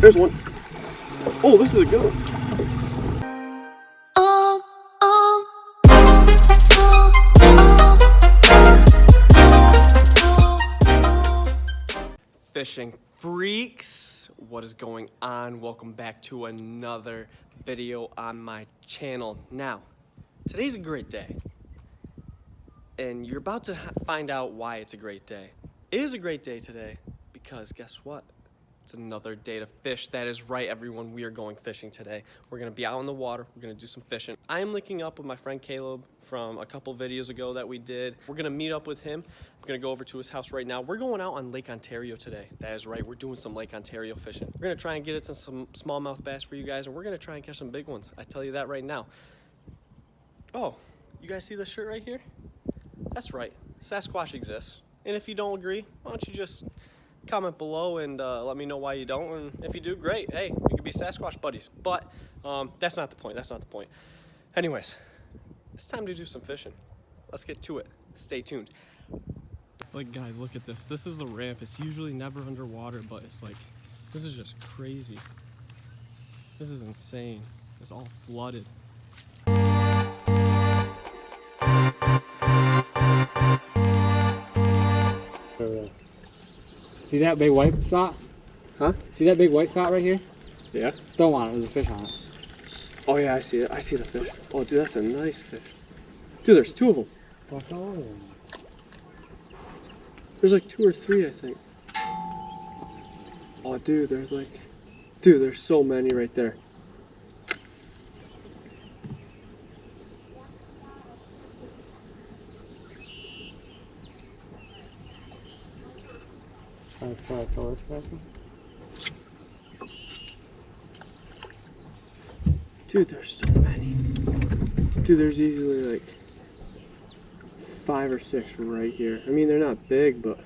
There's one. Oh, this is a good one. Fishing freaks, what is going on? Welcome back to another video on my channel. Now, today's a great day, and you're about to find out why it's a great day. It is a great day today because guess what? It's another day to fish. That is right, everyone. We are going fishing today. We're gonna be out in the water. We're gonna do some fishing. I am linking up with my friend Caleb from a couple videos ago that we did. We're gonna meet up with him. We're gonna go over to his house right now. We're going out on Lake Ontario today. That is right. We're doing some Lake Ontario fishing. We're gonna try and get it to some smallmouth bass for you guys, and we're gonna try and catch some big ones. I tell you that right now. Oh, you guys see this shirt right here? That's right. Sasquatch exists. And if you don't agree, why don't you just comment below and let me know why you don't, and if you do, great. Hey, we could be Sasquatch buddies. But that's not the point. That's not the point. Anyways, it's time to do some fishing. Let's get to it. Stay tuned. Like, guys, look at this. This is the ramp. It's usually never underwater, but it's like, this is just crazy. This is insane. It's all flooded. See that big white spot? Huh? See that big white spot right here? Yeah. Don't want it. There's a fish on it. Oh yeah, I see it. I see the fish. Oh, dude, that's a nice fish. Dude, there's two of them. What's all of them? There's like 2 or 3, I think. Oh, dude, there's so many right there. Dude, there's so many. Dude, there's easily like 5 or 6 right here. I mean, they're not big, but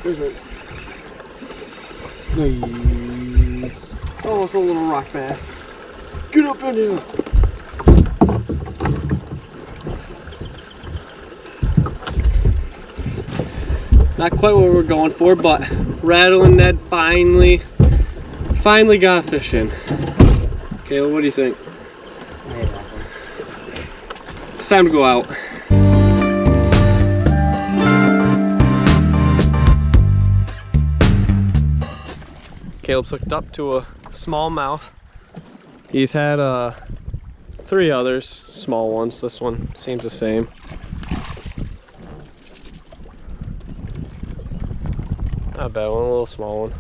there's one. Nice. Oh, it's a little rock bass. Get up in here. Not quite what we're going for, but Rattling Ned finally got a fish in. Caleb, what do you think? It's time to go out. Caleb's hooked up to a smallmouth. He's had 3 others, small ones. This one seems the same. Not a bad one, a little small one.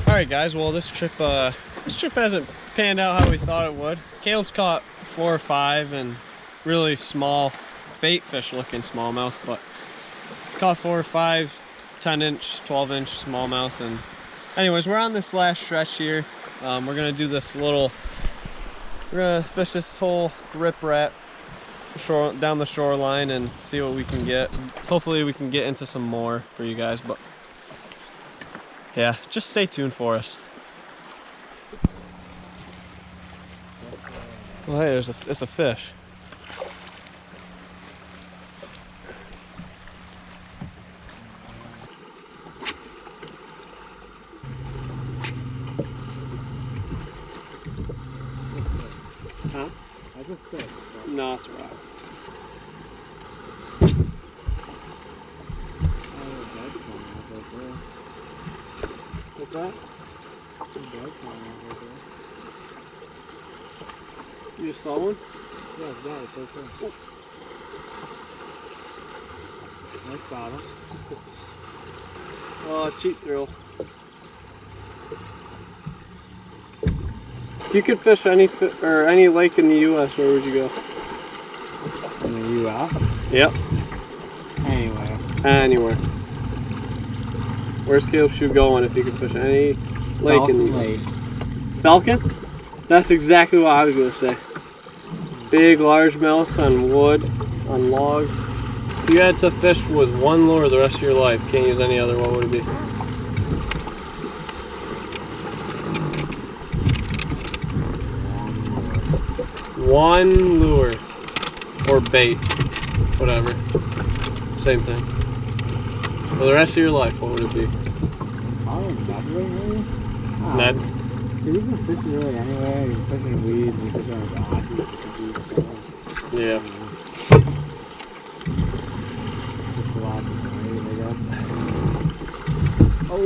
All right, guys. Well, this trip hasn't panned out how we thought it would. Caleb's caught 4 or 5 and really small bait fish looking smallmouth, but caught 4 or 5 10-inch, 12-inch smallmouth. And anyways, we're on this last stretch here. We're gonna do this we're gonna fish this whole riprap down the shoreline and see what we can get. Hopefully we can get into some more for you guys, but yeah, just stay tuned for us. Well, hey, it's a fish. Huh? I just said. No, it's a rock. What's that? You just saw one? Yeah, it's that. It's okay. Oh. Nice bottom. Oh, cheap thrill. If you could fish any lake in the U.S., where would you go? In the U.S.? Yep. Anywhere. Anywhere. Where's Caleb's shoe going if he could fish any lake in the Lake. Falcon? That's exactly what I was gonna say. Big largemouth on wood, on log. If you had to fish with one lure the rest of your life, can't use any other, what would it be? One lure. Or bait. Whatever. Same thing. For the rest of your life, what would it be? Probably Ned lately. Ned? You can fish really anywhere. You can fish in weeds, you can fish on rocks, you can fish in Yeah. Fish a lot of ways, I guess. Oh,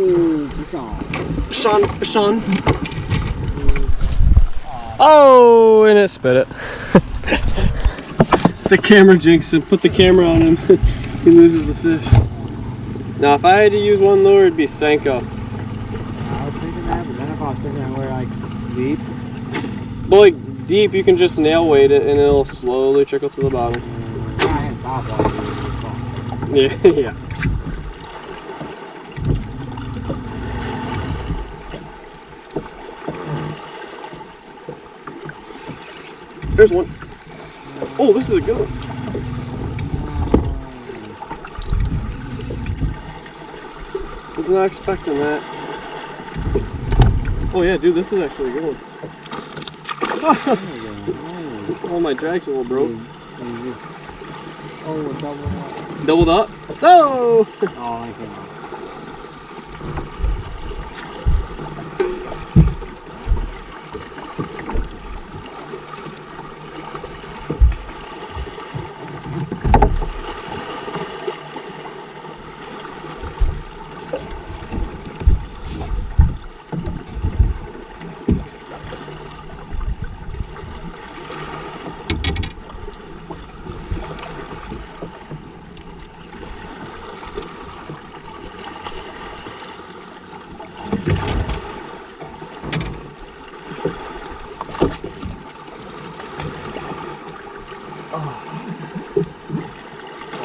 fish on. Oh, and it spit it. The camera jinxed him. Put the camera on him. He loses the fish. Now, if I had to use one lure, it'd be Senko. I was thinking that, but then if I was fishing anywhere like deep. Well, like deep, you can just nail weight it and it'll slowly trickle to the bottom. Yeah, yeah. There's one. Oh, this is a good one. Was not expecting that. Oh yeah, dude, this is actually a good one. Oh, my drag's a little broke. Oh, Doubled up? Oh! Oh, I cannot.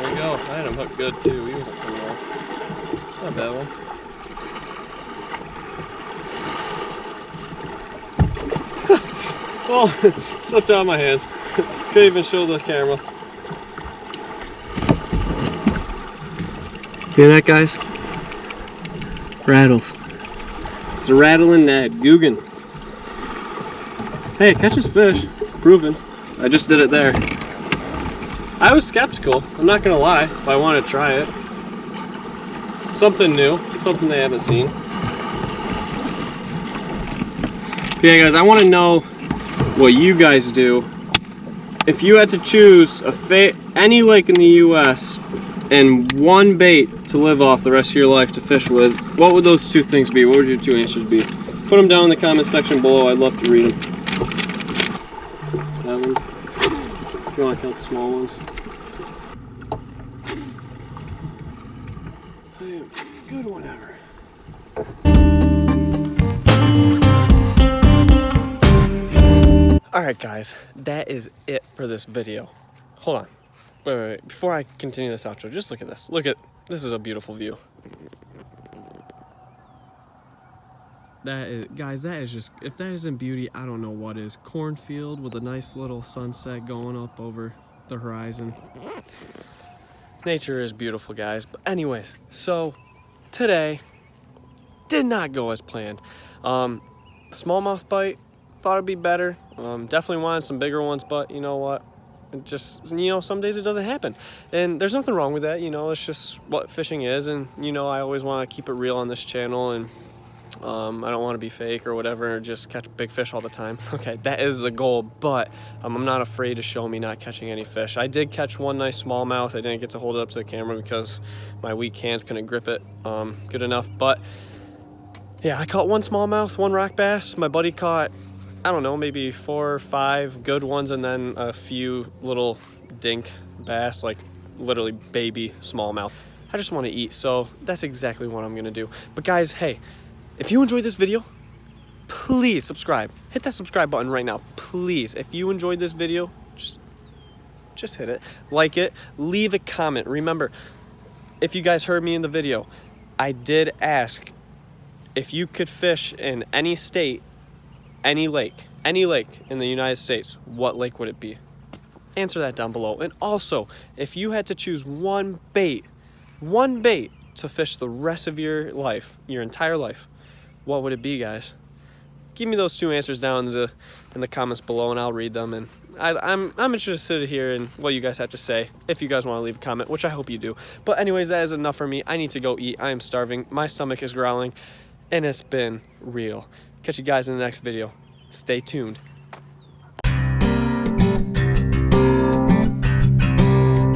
There we go. I had him hooked good too. He was hooked well. Not a bad one. Oh, slipped out of my hands. Couldn't even show the camera. Hear that, guys? Rattles. It's a rattling Ned. Guggen. Hey, it catches fish. Proven. I just did it there. I was skeptical, I'm not gonna lie, but I want to try it. Something new, something they haven't seen. Yeah, guys, I want to know what you guys do. If you had to choose any lake in the US and one bait to live off the rest of your life to fish with, what would those two things be? What would your two answers be? Put them down in the comment section below, I'd love to read them. 7. If you want to count the small ones. Good one ever. Alright guys, that is it for this video. Hold on. Wait. Before I continue this outro, just look at this. This is a beautiful view. That is, guys, that is just, if that isn't beauty, I don't know what is. Cornfield with a nice little sunset going up over the horizon. Nature is beautiful, guys. But anyways, so today did not go as planned. The smallmouth bite, thought it'd be better. Definitely wanted some bigger ones, but you know what? It just, some days it doesn't happen. And there's nothing wrong with that, it's just what fishing is. And, I always want to keep it real on this channel. And I don't want to be fake or whatever, or just catch big fish all the time. Okay, that is the goal, but I'm not afraid to show me not catching any fish. I did catch one nice smallmouth. I didn't get to hold it up to the camera because my weak hands couldn't grip it good enough. But yeah, I caught one smallmouth, one rock bass. My buddy caught, I don't know, maybe 4 or 5 good ones, and then a few little dink bass, like literally baby smallmouth. I just want to eat, so that's exactly what I'm gonna do. But guys, hey, if you enjoyed this video, please subscribe. Hit that subscribe button right now, please. If you enjoyed this video, just hit it. Like it, leave a comment. Remember, if you guys heard me in the video, I did ask if you could fish in any state, any lake in the United States, what lake would it be? Answer that down below. And also, if you had to choose one bait to fish the rest of your life, your entire life, what would it be, guys? Give me those two answers down in the comments below, and I'll read them. And I'm interested to hear in what you guys have to say, if you guys want to leave a comment, which I hope you do. But anyways, that is enough for me. I need to go eat. I am starving. My stomach is growling, and it's been real. Catch you guys in the next video. Stay tuned.